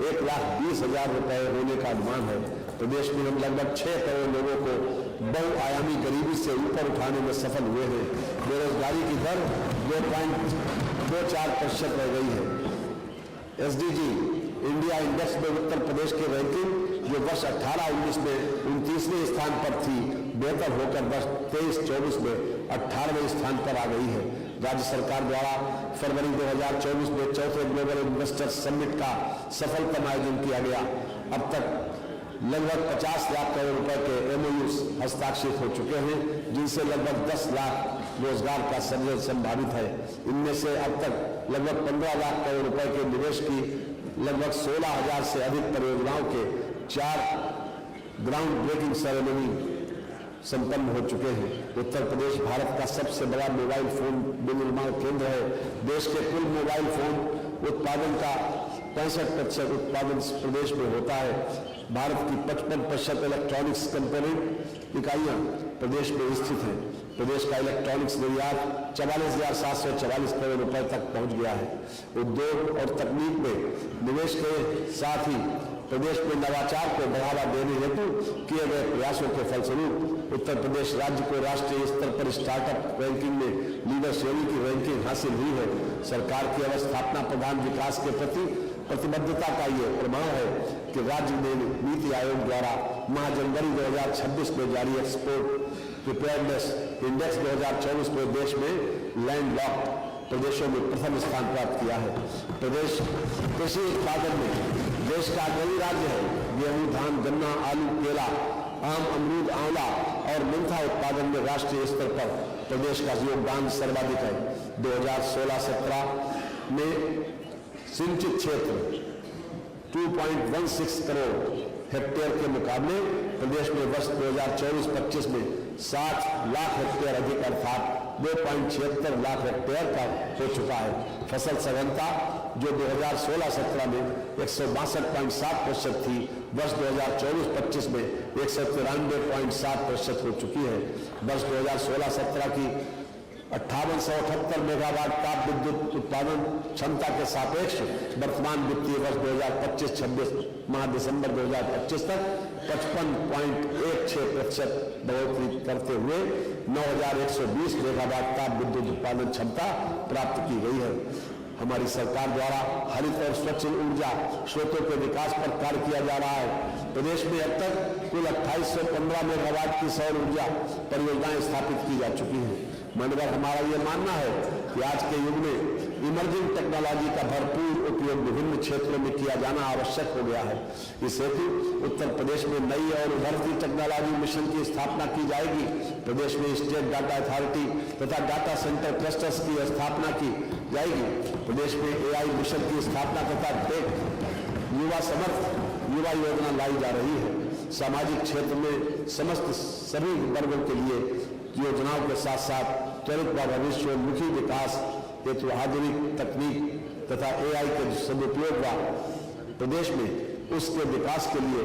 1,20,000 रुपए होने का अनुमान है। प्रदेश में हम लगभग 6 करोड़ लोगों को बहुआयामी गरीबी से ऊपर उठाने में सफल हुए हैं। बेरोजगारी की दर 2.24% रह गई है। एसडीजी इंडिया इंडेक्स में उत्तर प्रदेश की रैंकिंग जो वर्ष 18-19 में 29वें स्थान पर थी, बेहतर होकर वर्ष 23-24 में 18वें स्थान पर आ गई है। राज्य सरकार द्वारा फरवरी 2024 में चौथे ग्लोबल इन्वेस्टर्स समिट का सफलतम आयोजन किया गया। अब तक लगभग 50 लाख करोड़ रुपए के एमओयू हस्ताक्षरित हो चुके हैं, जिनसे लगभग 10 लाख रोजगार का सृजन संभावित है। इनमें से अब तक लगभग 15 लाख करोड़ रुपए के निवेश की लगभग 16,000 से अधिक परियोजनाओं के 4 ग्राउंड ब्रेकिंग सेरेमनी संपन्न हो चुके हैं। उत्तर प्रदेश भारत का सबसे बड़ा मोबाइल फोन विनिर्माण केंद्र है। देश के कुल मोबाइल फोन उत्पादन का 65% उत्पादन प्रदेश में होता है। भारत की 55% इलेक्ट्रॉनिक्स कंपोनेंट इकाइयां प्रदेश में स्थित हैं। प्रदेश का इलेक्ट्रॉनिक्स निर्यात 44,744 करोड़ रुपए तक पहुंच गया है। उद्योग और तकनीक में निवेश के साथ ही प्रदेश में नवाचार को बढ़ावा देने हेतु किए गए प्रयासों के फलस्वरूप उत्तर प्रदेश राज्य को राष्ट्रीय स्तर पर स्टार्टअप रैंकिंग में लीडर श्रेणी की रैंकिंग हासिल हुई है। सरकार की अवस्थापना प्रधान विकास के प्रति प्रतिबद्धता का ये प्रमाण है कि राज्य ने नीति आयोग द्वारा माह जनवरी 2026 में जारी एक्सपोर्ट प्रिपेयरनेस इंडेक्स 2024 में देश में लैंडलॉक्ड प्रदेशों में प्रथम स्थान प्राप्त किया है। प्रदेश कृषि उत्पादन में देश का अग्रणी राज्य है। गेहूं, धान, गन्ना, आलू, केला, आम, अमरूद, आंवला और मेंथा उत्पादन में राष्ट्रीय स्तर पर प्रदेश का योगदान सर्वाधिक है। 2016-17 में सिंचित क्षेत्र 2.16 करोड़ हेक्टेयर के मुकाबले प्रदेश में वर्ष 2024-25 में 60 लाख हेक्टेयर अधिक अर्थात 2.76 लाख हेक्टेयर का हो चुका है। फसल सघनता जो 2016-17 में 162.7% थी, वर्ष 2024-25 में 193.7% हो चुकी है। वर्ष 2016-17 की 5878 मेगावाट ताप विद्युत उत्पादन क्षमता के सापेक्ष वर्तमान वित्तीय वर्ष 2025-26 माह दिसंबर 2025 तक 55.16% बढ़ोतरी करते हुए 9,120 मेगावाट ताप विद्युत उत्पादन क्षमता प्राप्त की गई है। हमारी सरकार द्वारा हरित और स्वच्छ ऊर्जा स्रोतों के विकास पर कार्य किया जा रहा है। प्रदेश में अब तक कुल 2815 मेगावाट की सौर ऊर्जा परियोजनाएं स्थापित की जा चुकी हैं। मानकर हमारा ये मानना है कि आज के युग में इमर्जिंग टेक्नोलॉजी का भरपूर उपयोग विभिन्न क्षेत्रों में किया जाना आवश्यक हो गया है। इस हेतु उत्तर प्रदेश में नई और उभरती टेक्नोलॉजी मिशन की स्थापना की जाएगी। प्रदेश में स्टेट डाटा अथॉरिटी तथा डाटा सेंटर क्लस्टर्स की स्थापना की जाएगी। प्रदेश में एआई मिशन की स्थापना तथा टेक युवा समर्थ युवा योजना लाई जा रही है। सामाजिक क्षेत्र में समस्त सभी वर्गों के लिए योजनाओं के साथ साथ त्वरित व भविष्योन्मुखी विकास हेतु आधुनिक तकनीक तथा एआई के सदुपयोग व प्रदेश में उसके विकास के लिए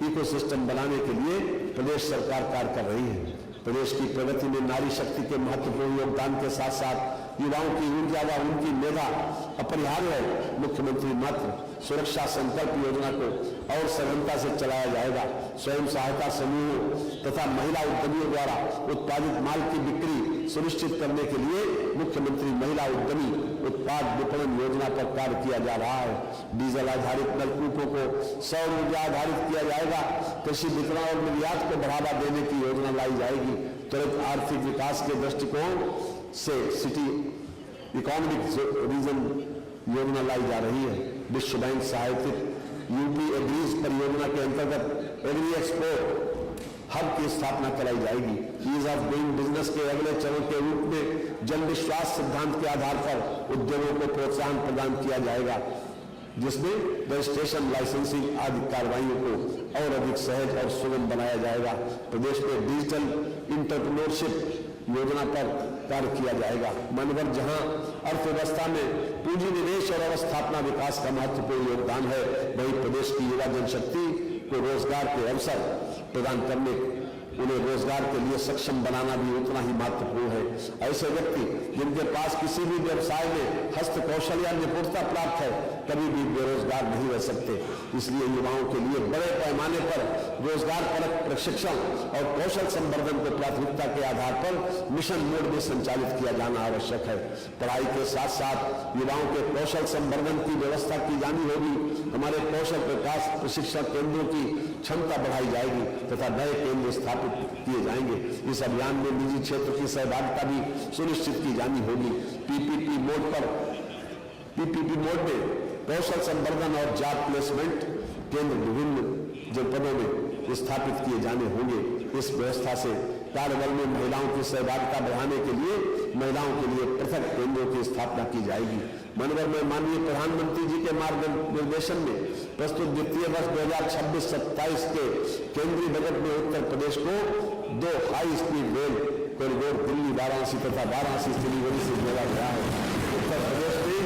इकोसिस्टम बनाने के लिए प्रदेश सरकार कार्य कर रही है। प्रदेश की प्रगति में नारी शक्ति के महत्वपूर्ण योगदान के साथ साथ युवाओं की ऊर्जा व उनकी मेधा अपरिहार्य है। मुख्यमंत्री मातृ सुरक्षा संकल्प योजना को और सघनता से चलाया जाएगा। स्वयं सहायता समूहों तथा महिला उद्यमियों द्वारा उत्पादित माल की बिक्री सुनिश्चित करने के लिए मुख्यमंत्री महिला उद्यमी उत्पाद विपणन योजना पर कार्य किया जा रहा है। डीजल आधारित नलकूपों को सौर ऊर्जा आधारित किया जाएगा। कृषि वितरण और निर्यात को बढ़ावा देने की योजना लाई जाएगी। त्वरित आर्थिक विकास के दृष्टिकोण से सिटी इकोनॉमिक रीजन योजना लाई जा रही है। विश्व बैंक सहायतित यूपी एग्रीज परियोजना के अंतर्गत एग्री एक्सपोर्ट हब की स्थापना कराई जाएगी। ईज ऑफ डूइंग बिजनेस के अगले चरण के रूप में जन विश्वास सिद्धांत के आधार पर उद्योगों को प्रोत्साहन प्रदान किया जाएगा, जिसमें रजिस्ट्रेशन, लाइसेंसिंग आदि कार्रवाइयों को और अधिक सहज और सुगम बनाया जाएगा। प्रदेश में डिजिटल इंटरप्रेन्योरशिप योजना पर कार्य किया जाएगा। मानवर जहां अर्थव्यवस्था में पूंजी निवेश और अवस्थापना विकास का महत्वपूर्ण योगदान है, वहीं प्रदेश की युवा जनशक्ति को रोजगार के अवसर प्रदान करने, उन्हें रोजगार के लिए सक्षम बनाना भी उतना ही महत्वपूर्ण है। ऐसे व्यक्ति जिनके पास किसी भी व्यवसाय में हस्त कौशल या निपुणता प्राप्त है कभी भी बेरोजगार नहीं रह सकते। इसलिए युवाओं के लिए बड़े पैमाने पर रोजगार परक प्रशिक्षण और कौशल संवर्धन को प्राथमिकता के आधार पर मिशन मोड में संचालित किया जाना आवश्यक है। पढ़ाई के साथ साथ युवाओं के कौशल संवर्धन की व्यवस्था की जानी होगी। हमारे कौशल विकास प्रशिक्षण केंद्रों की क्षमता बढ़ाई जाएगी तथा नए केंद्र स्थापित किए जाएंगे। इस अभियान में निजी क्षेत्र की सहभागिता भी सुनिश्चित की जानी होगी। पीपीपी मोड में कौशल संवर्धन और जॉब प्लेसमेंट केंद्र विभिन्न जनपदों में स्थापित किए जाने होंगे। इस व्यवस्था से कार्यबल में महिलाओं की सहभागिता बढ़ाने के लिए महिलाओं के लिए पृथक केंद्रों की स्थापना की जाएगी। मनोवर में माननीय प्रधानमंत्री जी के मार्गदर्शन में प्रस्तुत वित्तीय वर्ष 2026-27 के केंद्रीय बजट में उत्तर प्रदेश को 2 high speed rail corridor Delhi Varanasi तथा वाराणसी सिलीगुड़ी से जोड़ा गया है। उत्तर प्रदेश में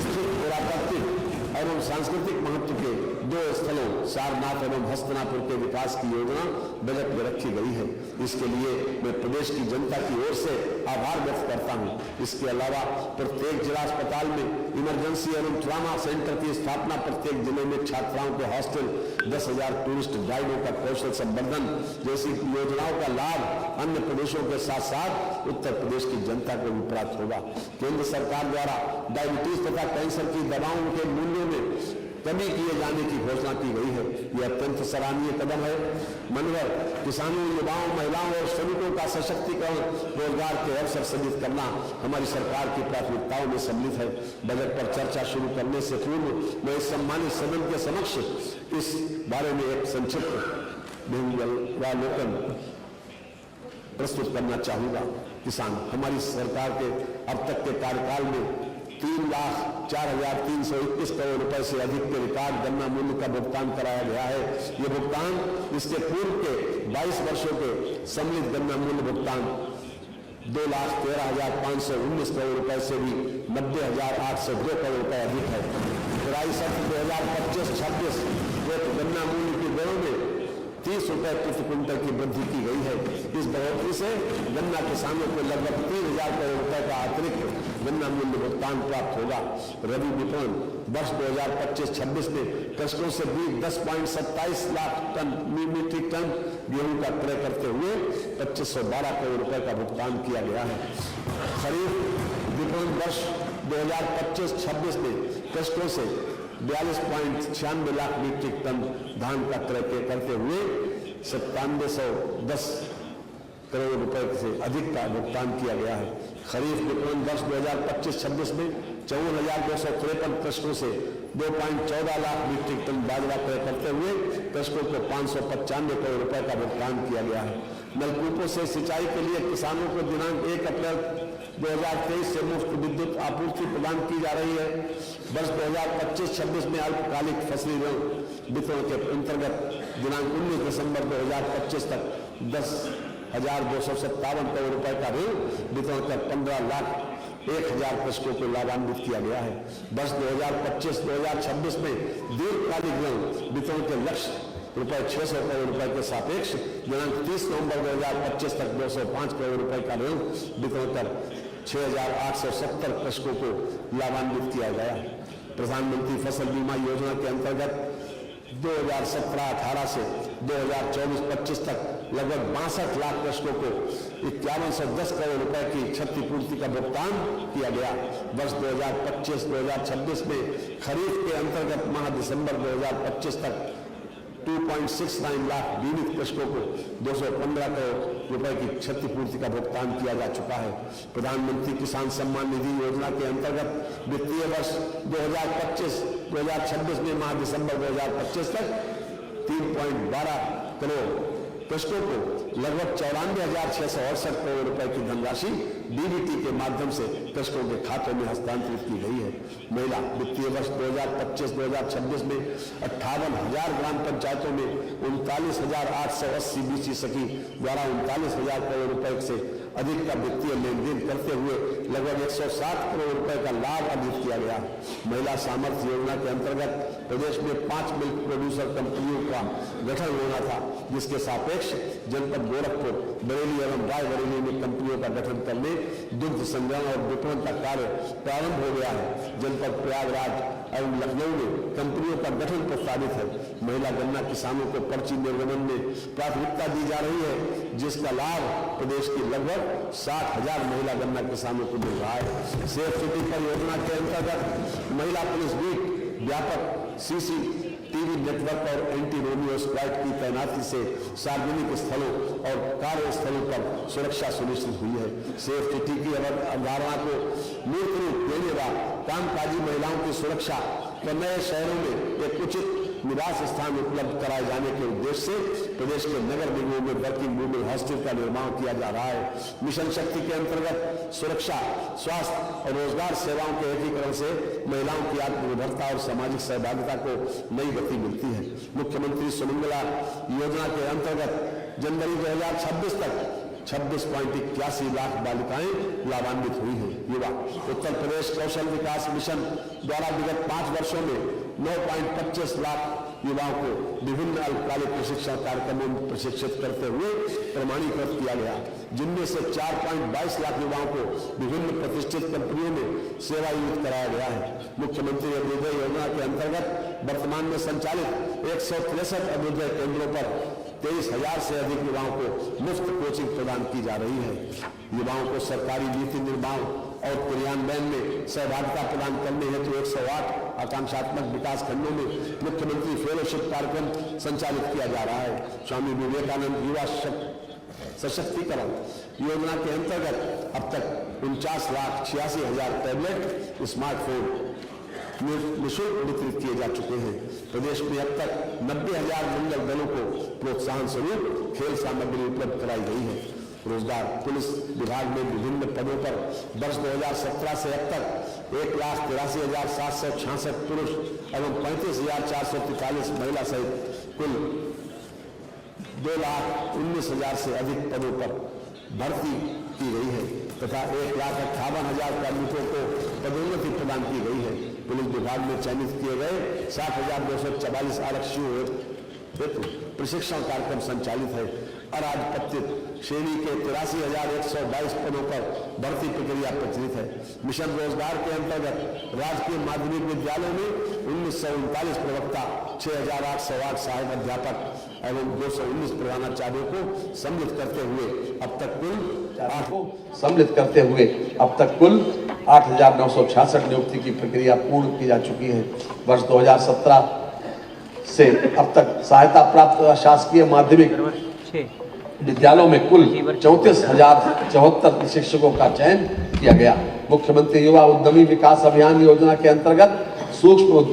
स्थित पुरातात्विक एवं सांस्कृतिक महत्व के 2 स्थलों सारनाथ एवं हस्तनापुर के विकास की योजना बजट में रखी गई है। इसके लिए मैं प्रदेश की जनता की ओर से आभार व्यक्त करता हूं। इसके अलावा प्रत्येक जिला अस्पताल में इमरजेंसी एवं ट्रामा सेंटर की स्थापना, प्रत्येक जिले में छात्राओं के हॉस्टल, 10,000 टूरिस्ट गाइडों का कौशल संवर्धन जैसी योजनाओं का लाभ अन्य प्रदेशों के साथ साथ उत्तर प्रदेश की जनता को भी प्राप्त होगा। केंद्र सरकार द्वारा डायबिटीज तथा कैंसर की दवाओं के मूल्यों में कमी किए जाने की घोषणा की गई है। यह अत्यंत सराहनीय कदम है। मनोवर किसानों, युवाओं, महिलाओं और श्रमिकों का सशक्तिकरण, रोजगार के अवसर सृजित करना हमारी सरकार की प्राथमिकताओं में सम्मिलित है। बजट पर चर्चा शुरू करने से पूर्व मैं इस सम्मानित सदन के समक्ष इस बारे में एक संक्षिप्त अवलोकन प्रस्तुत करना चाहूंगा। किसान, हमारी सरकार के अब तक के कार्यकाल में 3,04,321 करोड़ रुपए से अधिक के रिकॉर्ड गन्ना मूल्य का भुगतान कराया गया है। ये भुगतान इसके पूर्व के 22 वर्षों के सम्मिलित गन्ना मूल्य भुगतान 2,13,519 करोड़ रुपए से भी 90,802 करोड़ रुपए अधिक है। पेराई सत्र 2025-26 गन्ना मूल्य की दरों में 30 रुपए प्रति क्विंटल की वृद्धि की गई है। इस बढ़ोतरी से गन्ना किसानों को लगभग 3,000 करोड़ रुपए का अतिरिक्त गन्ना मूल्य भुगतान प्राप्त होगा। रबी विपणन वर्ष 2025-26 में कृषकों से भी 10.27 लाख मीट्रिक टन गेहूं का क्रय करते हुए 2512 करोड़ रुपए का भुगतान किया गया है। खरीफ विपणन वर्ष 2025-26 में कृषकों से 42.96 लाख मीट्रिक टन धान का क्रय करते हुए 9710 करोड़ रुपए से अधिक का भुगतान किया गया है। खरीफ विपणन वर्ष 2025-26 में 54,253 कृषकों से 2.14 लाख मीट्रिक टन बाजरा क्रय करते हुए कृषकों को 595 करोड़ रुपए का भुगतान किया गया है। नलकूपों से सिंचाई के लिए किसानों को दिनांक 1 अप्रैल 2023 से मुफ्त विद्युत आपूर्ति प्रदान की जा रही है। वर्ष 2025-26 में अल्पकालिक फसली ऋण वितरण के अंतर्गत दिनांक 19 दिसंबर 2025 तक 10,257 करोड़ रुपए का ऋण वितरण कर 15,01,000 कृषकों को लाभान्वित किया गया है। वर्ष 2025-2026 में दीर्घकालिक ऋण वितरण के लक्ष्य रुपए 600 करोड़ रुपए के सापेक्ष दिनांक 30 नवंबर 2025 तक 205 करोड़ रुपए का ऋण वितरण कर 6,870 कृषकों को लाभान्वित किया गया। प्रधानमंत्री फसल बीमा योजना के अंतर्गत 2017-18 से 2024-25 तक लगभग 62 लाख कृषकों को 5110 करोड़ रुपए की क्षतिपूर्ति का भुगतान किया गया। वर्ष 2025-2026 में खरीफ के अंतर्गत माह दिसंबर 2025 तक 2.69 लाख बीमित कृषकों को 215 करोड़ रुपए की क्षतिपूर्ति का भुगतान किया जा चुका है। प्रधानमंत्री किसान सम्मान निधि योजना के अंतर्गत वित्तीय वर्ष 2025-2026 में माह दिसंबर 2025 तक 3.12 करोड़ कृषकों को लगभग 94,668 करोड़ रुपए की धनराशि डीबीटी के माध्यम से कृषकों के खातों में हस्तांतरित की गई है। महिला वित्तीय वर्ष 2025-2026 में 58,000 ग्राम पंचायतों में 39,880 बीसी सखी द्वारा 39,000 करोड़ रुपए से अधिक का वित्तीय लेन देन करते हुए लगभग 107 करोड़ रुपए का लाभ अर्जित किया गया। महिला सामर्थ्य योजना के अंतर्गत प्रदेश में 5 मिल्क प्रोड्यूसर कंपनियों का गठन होना था, जिसके सापेक्ष जनपद गोरखपुर, बरेली एवं रायबरेली में कंपनियों का गठन करने दुग्ध संग्रहण और विपणन का कार्य प्रारंभ हो गया है। जनपद प्रयागराज, एवं लखनऊ में कंपनियों का गठन प्रस्तावित है। महिला गन्ना किसानों को पर्ची निर्गमन में प्राथमिकता दी जा रही है, जिसका लाभ प्रदेश की लगभग 60,000 महिला गन्ना किसानों को मिल रहा है। सेफ सिटी परियोजना के अंतर्गत महिला पुलिस बीट, व्यापक CCTV नेटवर्क और एंटी रोमियो स्क्वाड की तैनाती से सार्वजनिक स्थलों और कार्यस्थलों पर सुरक्षा सुनिश्चित हुई है। सेफ सिटी की अवधारणा को मूर्त रूप देने व कामकाजी महिलाओं की सुरक्षा व नए शहरों में एक उचित निवास स्थान उपलब्ध कराए जाने के उद्देश्य से प्रदेश के नगर निगमों में वर्किंग वुमेन हॉस्टल का निर्माण किया जा रहा है। मिशन शक्ति के अंतर्गत सुरक्षा, स्वास्थ्य और रोजगार सेवाओं के एकीकरण से महिलाओं की आत्मनिर्भरता और सामाजिक सहभागिता को नई गति मिलती है। मुख्यमंत्री सुमंगला योजना के अंतर्गत जनवरी 2026 तक 26.81 लाख बालिकाएं लाभान्वित हुई हैं। युवा उत्तर प्रदेश कौशल विकास मिशन द्वारा विगत 5 वर्षों में 9.25 लाख युवाओं को विभिन्न अल्पकालिक प्रशिक्षण कार्यक्रमों में प्रशिक्षित करते हुए प्रमाणीकृत किया गया, जिनमें से 4.22 लाख युवाओं को विभिन्न प्रतिष्ठित कंपनियों में सेवायुक्त कराया गया है। मुख्यमंत्री अभ्युदय योजना के अंतर्गत वर्तमान में संचालित 163 अभ्युदय केंद्रों पर 23,000 से अधिक युवाओं को मुफ्त कोचिंग प्रदान की जा रही है। युवाओं को सरकारी नीति निर्माण और क्रियान्वयन में सहभागिता प्रदान करने हेतु 108 आकांक्षात्मक विकास खंडों में मुख्यमंत्री फेलोशिप कार्यक्रम संचालित किया जा रहा है। स्वामी विवेकानंद युवा सशक्तिकरण योजना के अंतर्गत अब तक 49,86,000 टैबलेट, स्मार्टफोन निःशुल्क वितरित किए जा चुके हैं। प्रदेश में अब तक 90,000 मंगल दलों को प्रोत्साहन स्वरूप खेल सामग्री उपलब्ध कराई गई है। रोजगार पुलिस विभाग में विभिन्न पदों पर वर्ष 2017 से अब तक 1,83,766 पुरुष एवं 35,443 महिला सहित कुल 2,19,000 से अधिक पदों पर भर्ती की गई है तथा 1,58,000 कार्मिकों को पदोन्नति प्रदान की गई है। पुलिस विभाग में चयनित किए गए 60,244 आरक्षियों हेतु प्रशिक्षण कार्यक्रम संचालित है। अराजपत्रित श्रेणी के 83,122 पदों पर भर्ती प्रक्रिया प्रचलित है। मिशन रोजगार के अंतर्गत राजकीय माध्यमिक विद्यालयों में 1939 प्रवक्ता, 6,808 सहायक अध्यापक एवं 219 प्रधानाचार्यों को सम्मिलित करते हुए अब तक कुल 8,966 नियुक्ति की प्रक्रिया पूर्ण की जा चुकी है। वर्ष 2017 से अब तक सहायता प्राप्त शासकीय माध्यमिक विद्यालयों में कुल 34,074 शिक्षकों का चयन किया गया। मुख्यमंत्री युवा उद्यमी विकास अभियान योजना के अंतर्गत सूक्ष्म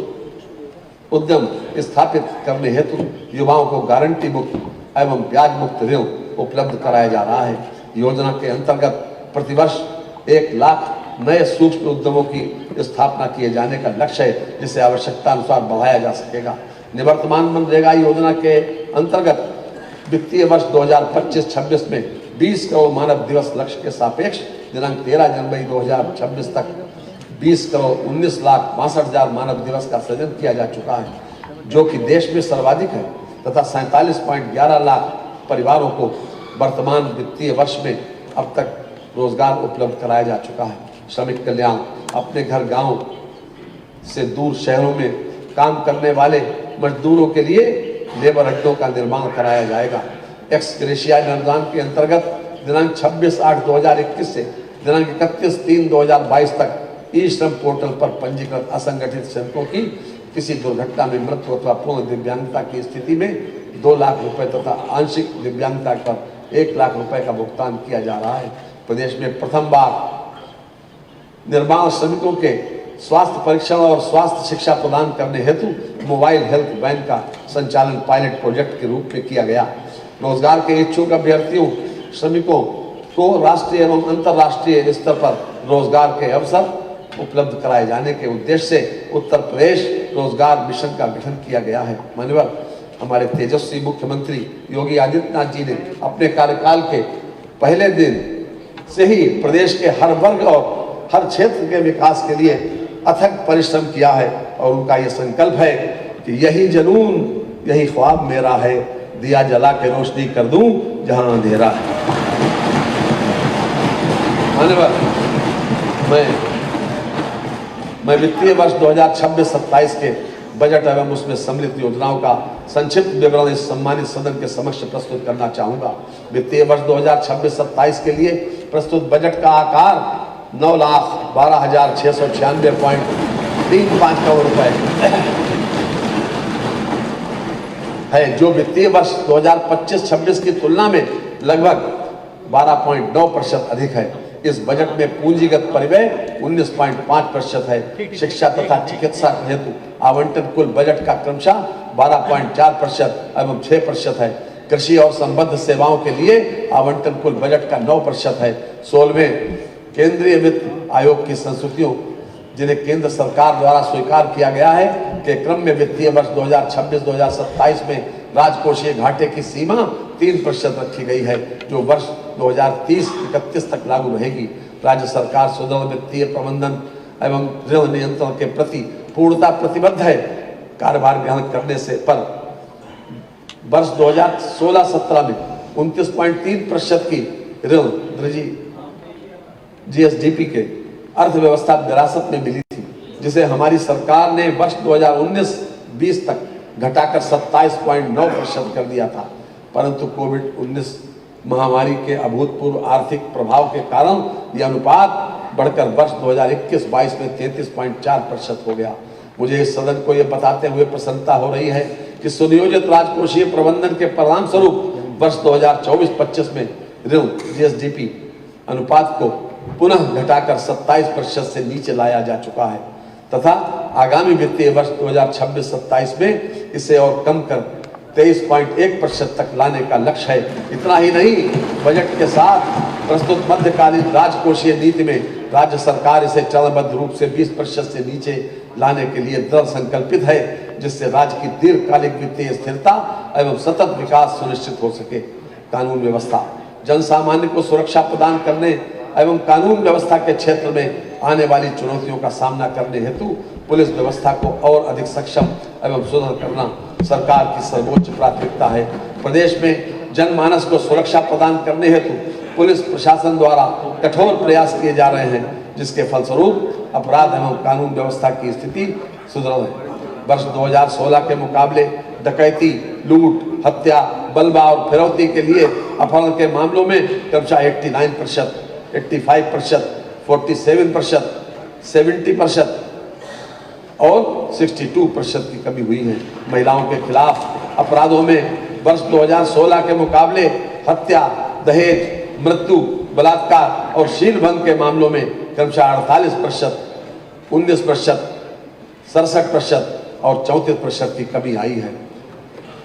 उद्यम स्थापित करने हेतु युवाओं को गारंटी मुक्त एवं ब्याज मुक्त ऋण उपलब्ध कराया जा रहा है। योजना के अंतर्गत प्रतिवर्ष 1 लाख नए सूक्ष्म उद्यमों की स्थापना किए जाने का लक्ष्य है, जिसे आवश्यकता अनुसार बढ़ाया जा सकेगा। निवर्तमान मनरेगा योजना के अंतर्गत वित्तीय वर्ष 2025-26 में 20 करोड़ मानव दिवस लक्ष्य के सापेक्ष दिनांक 13 जनवरी 2026 तक 20,19,62,000 मानव दिवस का सृजन किया जा चुका है, जो कि देश में सर्वाधिक है तथा 47.11 लाख परिवारों को वर्तमान वित्तीय वर्ष में अब तक रोजगार उपलब्ध कराया जा चुका है। श्रमिक कल्याण अपने घर गांव से दूर शहरों में काम करने वाले मजदूरों के लिए लेबर अड्डों का निर्माण कराया जाएगा। एक्स ग्रेशिया अनुदान के अंतर्गत दिनांक 26/8/2021 से दिनांक 31/3/2022 तक ई श्रम पोर्टल पर पंजीकृत असंगठित श्रमिकों की किसी दुर्घटना में मृत्यु अथवा पूर्ण दिव्यांगता की स्थिति में 2 लाख रुपए तथा आंशिक दिव्यांगता पर 1 लाख रुपए का भुगतान किया जा रहा है। प्रदेश में प्रथम बार निर्माण श्रमिकों के स्वास्थ्य परीक्षण और स्वास्थ्य शिक्षा प्रदान करने हेतु मोबाइल हेल्थ वैन का संचालन पायलट प्रोजेक्ट के रूप में किया गया। रोजगार के इच्छुक अभ्यर्थियों श्रमिकों को राष्ट्रीय एवं अंतर्राष्ट्रीय स्तर पर रोजगार के अवसर उपलब्ध कराए जाने के उद्देश्य से उत्तर प्रदेश रोजगार मिशन का गठन किया गया है। माननीय हमारे तेजस्वी मुख्यमंत्री योगी आदित्यनाथ जी ने अपने कार्यकाल के पहले दिन से ही प्रदेश के हर वर्ग और हर क्षेत्र के विकास के लिए अथक परिश्रम किया है और उनका ये संकल्प है कि यही जुनून यही ख्वाब मेरा है, दिया जला के रोशनी कर दूं जहां अंधेरा है। माननीय मैं मैं वित्तीय वर्ष 2026-27 के बजट एवं उसमें सम्मिलित योजनाओं का संक्षिप्त विवरण इस सम्मानित सदन के समक्ष प्रस्तुत करना चाहूंगा। वित्तीय वर्ष 2026-27 के लिए प्रस्तुत बजट का आकार 9,12,696.35 करोड़ रुपए है, जो वित्तीय वर्ष 2025-26 की तुलना में लगभग 12.9% अधिक है। इस बजट में पूंजीगत परिव्यय 19.5% है। शिक्षा तथा चिकित्सा हेतु आवंटन कुल बजट का क्रमशः 12.4% एवं 6% है। कृषि और संबद्ध सेवाओं के लिए आवंटन कुल बजट का 9% है। 16वें केंद्रीय वित्त आयोग की संस्तुतियों जिन्हें केंद्र सरकार द्वारा स्वीकार किया गया है के क्रम में वित्तीय वर्ष 2026-2027 में राजकोषीय घाटे की सीमा 3% रखी गई है, जो वर्ष 2030-31 तक लागू रहेगी। राज्य सरकार सुदृढ़ वित्तीय प्रबंधन एवं ऋण नियंत्रण के प्रति पूर्णता प्रतिबद्ध है। कार्यभार ग्रहण करने से पर वर्ष 2016-17 में 29.3% की ऋण वृद्धि जीएसडीपी के अर्थव्यवस्था विरासत में मिली थी, जिसे हमारी सरकार ने वर्ष 2019-20 तक घटाकर 27.9% कर दिया था। परंतु कोविड-19 महामारी के अभूतपूर्व आर्थिक प्रभाव के कारण यह अनुपात बढ़कर वर्ष 2021-22 में 33.4% हो गया। मुझे इस सदन को यह बताते हुए प्रसन्नता हो रही है कि सुनियोजित राजकोषीय प्रबंधन के परिणाम स्वरूप वर्ष 2024-25 में ऋण जीएसडीपी अनुपात को पुनः घटाकर 27% से नीचे लाया जा चुका है तथा आगामी वित्तीय वर्ष 2026-27 में इसे और कम कर 23.1% तक लाने का लक्ष्य है। इतना ही नहीं, बजट के साथ प्रस्तुत मध्यकालीन राजकोषीय नीति में राज्य सरकार इसे चरणबद्ध रूप से 20% से नीचे लाने के लिए दृढ़ संकल्पित है, जिससे राज्य की दीर्घकालिक वित्तीय स्थिरता एवं सतत विकास सुनिश्चित हो सके। कानून व्यवस्था जन सामान्य को सुरक्षा प्रदान करने एवं कानून व्यवस्था के क्षेत्र में आने वाली चुनौतियों का सामना करने हेतु पुलिस व्यवस्था को और अधिक सक्षम एवं सुदृढ़ करना सरकार की सर्वोच्च प्राथमिकता है। प्रदेश में जनमानस को सुरक्षा प्रदान करने हेतु पुलिस प्रशासन द्वारा कठोर प्रयास किए जा रहे हैं, जिसके फलस्वरूप अपराध एवं कानून व्यवस्था की स्थिति सुदृढ़ है। वर्ष 2016 के मुकाबले डकैती, लूट, हत्या, बलवा और फिरौती के लिए अपहरण के मामलों में क्रमशः 89%, 85%, 47%, 70% और 62% की कमी हुई है। महिलाओं के खिलाफ अपराधों में वर्ष 2016 के मुकाबले हत्या, दहेज, मृत्यु, बलात्कार और शीलभंग के मामलों में क्रमशः 48%, 19%, 67% और 34% की कमी आई है।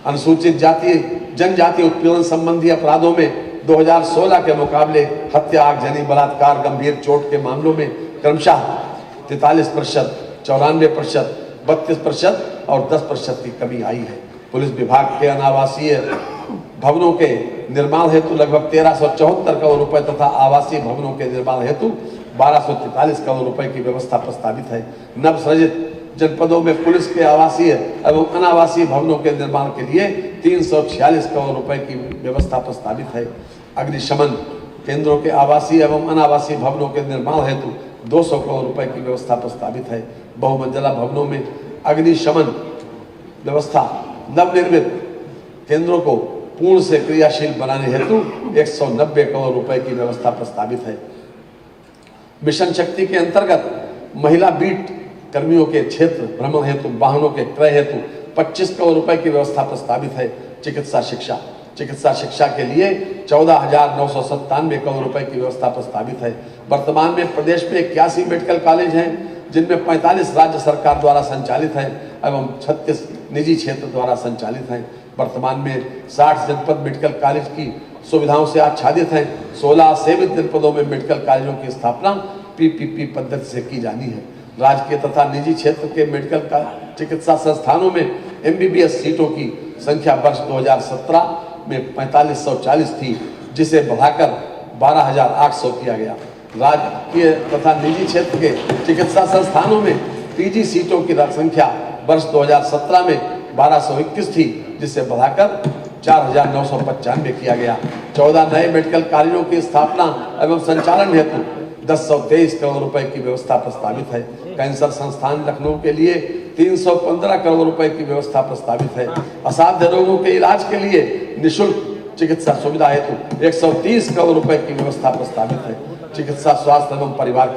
अनुसूचित जाति जनजाति उत्पीड़न संबंधी अपराधों में 2016 के मुकाबले हत्या, आगजनी, बलात्कार, गंभीर चोट के मामलों में क्रमशः 43%, 94%, 32% और 10% की कमी आई है। पुलिस विभाग के अनावासीय भवनों के निर्माण हेतु लगभग 1374 करोड़ रुपए तथा आवासीय भवनों के निर्माण हेतु 1243 करोड़ रुपए की व्यवस्था प्रस्तावित है। नवसृजित जनपदों में पुलिस के आवासीय एवं अनावासीय भवनों के निर्माण के लिए 346 करोड़ रुपए की व्यवस्था प्रस्तावित है। अग्निशमन केंद्रों के आवासीय एवं अनावासीय भवनों के निर्माण हेतु 200 करोड़ रुपए की व्यवस्था प्रस्तावित है। बहुमंजिला भवनों में अग्निशमन व्यवस्था नवनिर्मित केंद्रों को पूर्ण से क्रियाशील बनाने हेतु 190 करोड़ रुपए की व्यवस्था प्रस्तावित है। मिशन शक्ति के अंतर्गत महिला बीट कर्मियों के क्षेत्र भ्रमण हेतु वाहनों के क्रय हेतु 25 करोड़ रुपए की व्यवस्था प्रस्तावित है। चिकित्सा शिक्षा के लिए 14,997 करोड़ रुपए की व्यवस्था प्रस्तावित है। वर्तमान में प्रदेश में 81 मेडिकल कॉलेज हैं, जिनमें 45 राज्य सरकार द्वारा संचालित हैं एवं 36 निजी क्षेत्र द्वारा संचालित हैं। वर्तमान में 60 जनपद मेडिकल कॉलेज की सुविधाओं से आच्छादित हैं। 16 सेवित जनपदों में मेडिकल कॉलेजों की स्थापना पीपीपी पद्धति से की जानी है। राजकीय तथा निजी क्षेत्र के मेडिकल चिकित्सा संस्थानों में एमबीबीएस सीटों की संख्या वर्ष 2017 में 4540 थी, जिसे बढ़ाकर 12,800 किया गया। राजकीय तथा निजी क्षेत्र के चिकित्सा संस्थानों में पीजी सीटों की संख्या वर्ष 2017 में 1221 थी, जिसे बढ़ाकर 4,995 किया गया। 14 नए मेडिकल कॉलेजों की स्थापना एवं संचालन हेतु 1023 करोड़ रुपए की व्यवस्था प्रस्तावित है। कैंसर संस्थान लखनऊ के लिए 315 करोड़ रुपए की व्यवस्था प्रस्तावित है। असाध्य रोगों के इलाज के लिए निःशुल्क चिकित्सा सुविधा हेतु 130 करोड़ रुपए की व्यवस्था प्रस्तावित है। चिकित्सा स्वास्थ्य एवं परिवार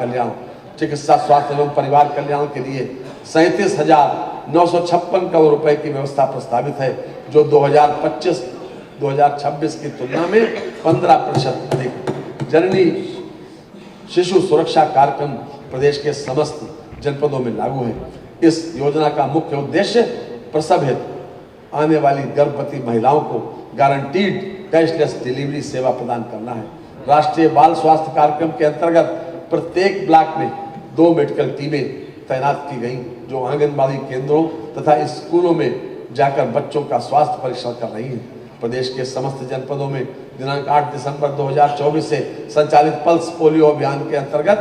कल्याण के लिए 37,956 करोड़ रुपए की व्यवस्था प्रस्तावित है, जो 2025-2026 की तुलना में 15% अधिक। जननी शिशु सुरक्षा कार्यक्रम प्रदेश के समस्त जनपदों में लागू है। इस योजना का मुख्य उद्देश्य प्रसव हेतु आने वाली गर्भवती महिलाओं को गारंटीड कैशलेस डिलीवरी सेवा प्रदान करना है। राष्ट्रीय बाल स्वास्थ्य कार्यक्रम के अंतर्गत प्रत्येक ब्लॉक में 2 मेडिकल टीमें तैनात की गई, जो आंगनबाड़ी केंद्रों तथा स्कूलों में जाकर बच्चों का स्वास्थ्य परीक्षण कर रही हैं। प्रदेश के समस्त जनपदों में दिनांक 8 दिसंबर 2024 से संचालित पल्स पोलियो अभियान के अंतर्गत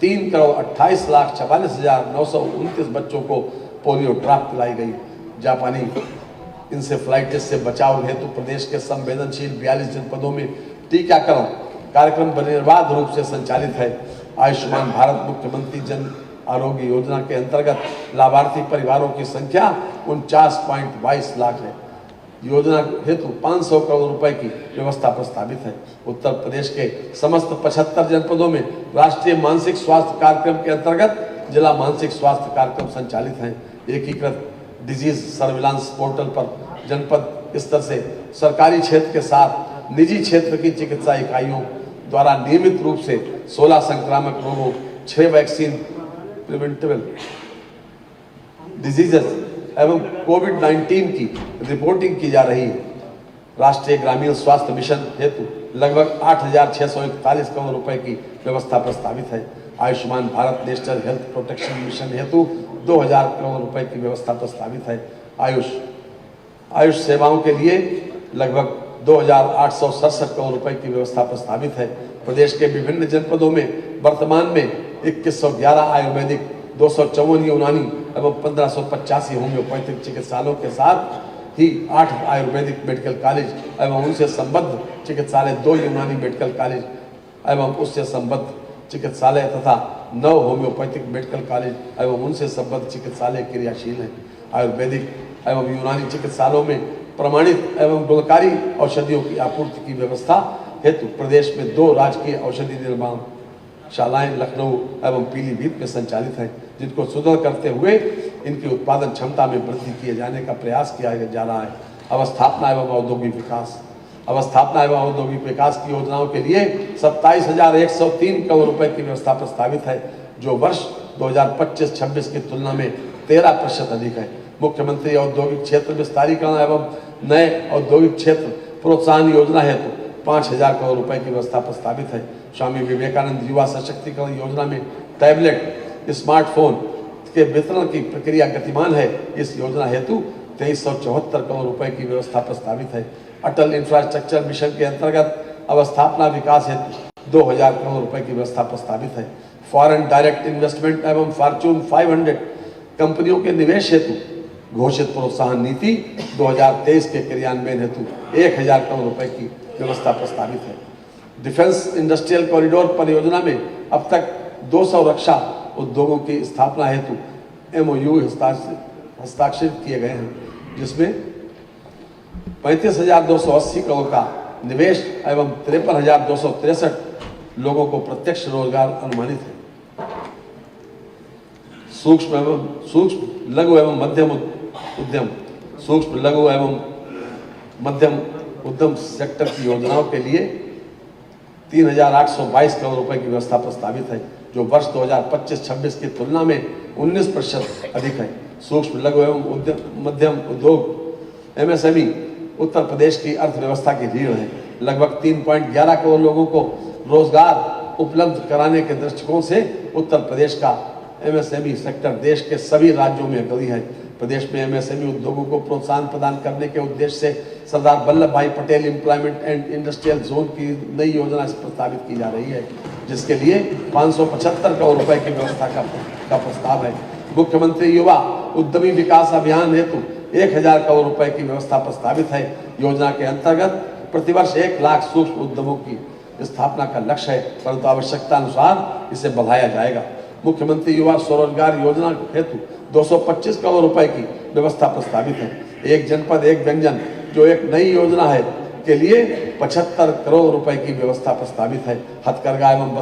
3,28,44,929 बच्चों को पोलियो ड्रॉप पिलाई गई। जापानी इंसेफ्लाइटिस से बचाव हेतु प्रदेश के संवेदनशील 42 जनपदों में टीकाकरण कार्यक्रम निर्बाध रूप से संचालित है। आयुष्मान भारत मुख्यमंत्री जन आरोग्य योजना के अंतर्गत लाभार्थी परिवारों की संख्या 49.22 लाख है। योजना हेतु 500 करोड़ रुपए की व्यवस्था प्रस्तावित है। उत्तर प्रदेश के समस्त 75 जनपदों में राष्ट्रीय मानसिक स्वास्थ्य कार्यक्रम के अंतर्गत जिला मानसिक स्वास्थ्य कार्यक्रम संचालित हैं। एकीकृत डिजीज सर्विलांस पोर्टल पर जनपद स्तर से सरकारी क्षेत्र के साथ निजी क्षेत्र की चिकित्सा इकाइयों द्वारा नियमित रूप से 16 संक्रामक रोगों, 6 वैक्सीन प्रिवेंटेबल डिजीजेस एवं कोविड-19 की रिपोर्टिंग की जा रही है। राष्ट्रीय ग्रामीण स्वास्थ्य मिशन हेतु लगभग 8,641 करोड़ रुपए की व्यवस्था प्रस्तावित है। Ayushman Bharat national health protection mission हेतु 2,000 करोड़ रुपए की व्यवस्था प्रस्तावित है। आयुष सेवाओं के लिए लगभग 2,867 करोड़ रुपए की व्यवस्था प्रस्तावित है। प्रदेश के विभिन्न जनपदों में वर्तमान में 2111 आयुर्वेदिक, 254 यूनानी एवं 1585 होम्योपैथिक चिकित्सालयों के साथ ही 8 आयुर्वेदिक मेडिकल कॉलेज एवं उनसे संबद्ध चिकित्सालय, 2 यूनानी मेडिकल कॉलेज एवं उससे संबद्ध चिकित्सालय तथा 9 होम्योपैथिक मेडिकल कॉलेज एवं उनसे संबद्ध चिकित्सालय क्रियाशील हैं। आयुर्वेदिक एवं यूनानी चिकित्सालयों में प्रमाणित एवं गुणकारी औषधियों की आपूर्ति की व्यवस्था हेतु प्रदेश में 2 राजकीय औषधि निर्माण शालाएं लखनऊ एवं पीलीभीत में संचालित हैं, जिनको सुदृढ़ करते हुए इनकी उत्पादन क्षमता में वृद्धि किए जाने का प्रयास किया जा रहा है। अवस्थापना एवं औद्योगिक विकास की योजनाओं के लिए 27,103 करोड़ रुपए की व्यवस्था प्रस्तावित है, जो वर्ष 2025-26 की तुलना में 13% अधिक है। मुख्यमंत्री औद्योगिक क्षेत्र विस्तारीकरण एवं नए औद्योगिक क्षेत्र प्रोत्साहन योजना हेतु 5,000 करोड़ रुपए की व्यवस्था प्रस्तावित है। स्वामी विवेकानंद युवा सशक्तिकरण योजना में टैबलेट, स्मार्टफोन के वितरण की प्रक्रिया गतिमान है। इस योजना हेतु 2374 करोड़ रुपए की व्यवस्था प्रस्तावित है। अटल इंफ्रास्ट्रक्चर मिशन के अंतर्गत अवस्थापना विकास हेतु 2,000 करोड़ रुपए की व्यवस्था प्रस्तावित है। फॉरेन डायरेक्ट इन्वेस्टमेंट एवं फॉर्च्यून 500 कंपनियों के निवेश हेतु घोषित प्रोत्साहन नीति 2023 के क्रियान्वयन हेतु 1,000 करोड़ रुपए की व्यवस्था प्रस्तावित है। डिफेंस इंडस्ट्रियल कॉरिडोर परियोजना में अब तक 200 रक्षा उद्योगों की स्थापना हेतु MOU हस्ताक्षरित किए गए हैं, जिसमें 35,280 करोड़ का निवेश एवं 53,263 लोगों को प्रत्यक्ष रोजगार अनुमानित है। सूक्ष्म लघु एवं मध्यम उद्यम सेक्टर की योजनाओं के लिए 3,822 करोड़ रुपए की व्यवस्था प्रस्तावित है, जो वर्ष 2025-26 की तुलना में 19% अधिक है। सूक्ष्म लघु एवं मध्यम उद्योग MSME उत्तर प्रदेश की अर्थव्यवस्था की रीढ़ है। लगभग 3.11 करोड़ लोगों को रोजगार उपलब्ध कराने के दृष्टिकोण से उत्तर प्रदेश का MSME सेक्टर देश के सभी राज्यों में अग्रणी है। प्रदेश में MSME उद्योगों को प्रोत्साहन प्रदान करने के उद्देश्य से सरदार वल्लभ भाई Patel employment and industrial zone की नई योजना प्रस्तावित की जा रही है, जिसके लिए 575 करोड़ रुपए की व्यवस्था का प्रस्ताव है। मुख्यमंत्री युवा उद्यमी विकास अभियान हेतु 1,000 करोड़ रुपए की व्यवस्था प्रस्तावित है। योजना के अंतर्गत प्रतिवर्ष 1 लाख सूक्ष्म उद्यमों की स्थापना का लक्ष्य है, परंतु आवश्यकता अनुसार इसे बढ़ाया जाएगा। मुख्यमंत्री युवा स्वरोजगार योजना हेतु 225 करोड़ रुपए की व्यवस्था प्रस्तावित है। एक जनपद एक व्यंजन जो एक नई योजना है के लिए 75 करोड़ रुपए की व्यवस्था प्रस्तावित है। हथकरघा एवं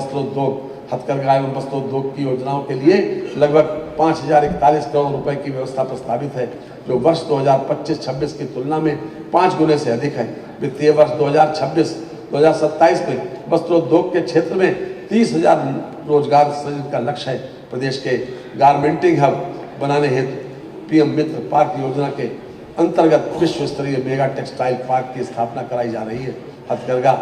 वस्त्रोद्योग की योजनाओं के लिए लगभग 5041 करोड़ रुपए की व्यवस्था प्रस्तावित है, जो वर्ष 2025-26 की तुलना में 5 गुने से अधिक है। वित्तीय वर्ष 2026-2027 में वस्त्रोद्योग के क्षेत्र में 30,000 रोजगार सृजन का लक्ष्य है। प्रदेश के गारमेंटिंग हब बनाने हेतु पीएम मित्र पार्क योजना के अंतर्गत विश्व स्तरीय मेगा टेक्सटाइल पार्क की स्थापना कराई जा रही है। हथकरघा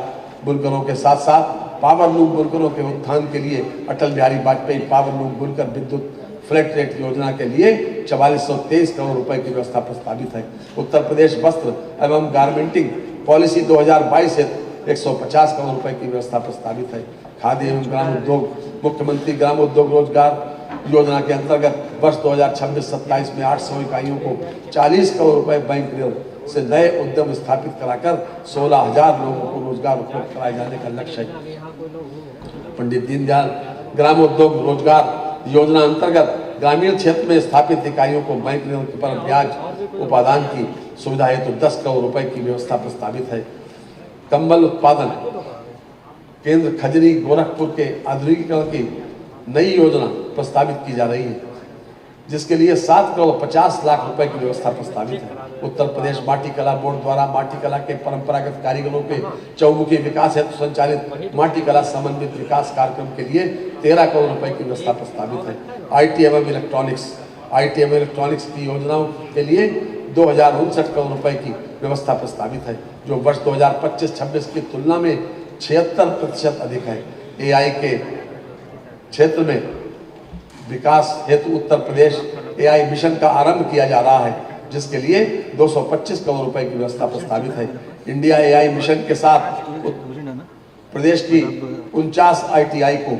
बुनकरों के साथ साथ पावर लूम बुनकरों के उत्थान के लिए अटल बिहारी वाजपेयी पावर लूम बुनकर विद्युत फ्लैट रेट योजना के लिए 4423 करोड़ रुपए की व्यवस्था प्रस्तावित है। उत्तर प्रदेश वस्त्र एवं गारमेंटिंग पॉलिसी 2022 से 150 करोड़ रुपए की व्यवस्था प्रस्तावित है। खादी एवं ग्राम उद्योग मुख्यमंत्री ग्राम उद्योग रोजगार योजना के अंतर्गत वर्ष 2026-27 में 800 इकाइयों को 40 करोड़ रुपए बैंक ऋण से नए उद्यम स्थापित कराकर 16,000 लोगों को रोजगार उपलब्ध कराए जाने का लक्ष्य है। पंडित दीनदयाल ग्राम उद्योग रोजगार योजना अंतर्गत ग्रामीण क्षेत्र में स्थापित इकाइयों को बैंक ऋण पर ब्याज उपादान की सुविधा हेतु 10 करोड़ रुपए की व्यवस्था प्रस्तावित है। कंबल उत्पादन केंद्र खजरी गोरखपुर के आधुनिकीकरण की नई योजना प्रस्तावित की जा रही है, जिसके लिए 7 करोड़ 50 लाख रुपए की व्यवस्था प्रस्तावित है। उत्तर प्रदेश माटी कला बोर्ड द्वारा माटी कला के परंपरागत कारीगरों के चौमुखी विकास हेतु संचालित माटी कला समन्वित विकास कार्यक्रम के लिए 13 करोड़ रुपए की व्यवस्था प्रस्तावित है। आईटी एवं इलेक्ट्रॉनिक्स की योजनाओं के लिए 2059 करोड़ रुपए की व्यवस्था प्रस्तावित है, जो वर्ष 2025-26 की तुलना में 76% अधिक है। एआई के क्षेत्र में विकास हेतु उत्तर प्रदेश एआई मिशन का आरंभ किया जा रहा है, जिसके लिए 225 करोड़ रुपए की व्यवस्था प्रस्तावित है। इंडिया एआई मिशन के साथ प्रदेश की 49 आईटीआई को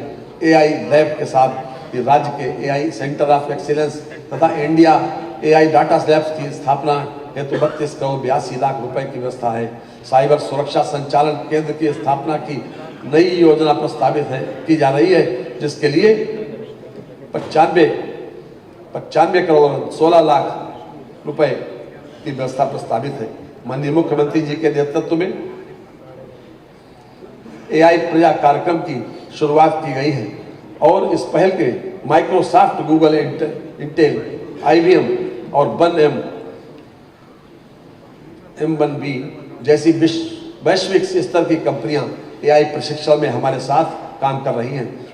एआई लैब के साथ राज्य के एआई सेंटर ऑफ एक्सीलेंस तथा इंडिया एआई डाटा लैब्स की स्थापना हेतु 32 करोड़ 82 लाख रुपए की व्यवस्था है। साइबर सुरक्षा संचालन केंद्र की स्थापना की नई योजना प्रस्तावित की जा रही है, जिसके लिए 95 करोड़ 16 लाख रुपए की व्यवस्था प्रस्तावित है। माननीय मुख्यमंत्री जी के नेतृत्व में एआई प्रजा कार्यक्रम की शुरुआत की गई है और इस पहल के माइक्रोसॉफ्ट, गूगल, इंटेल, आईबीएम और 1M1B जैसी वैश्विक स्तर की कंपनियां एआई प्रशिक्षण में हमारे साथ काम कर रही हैं।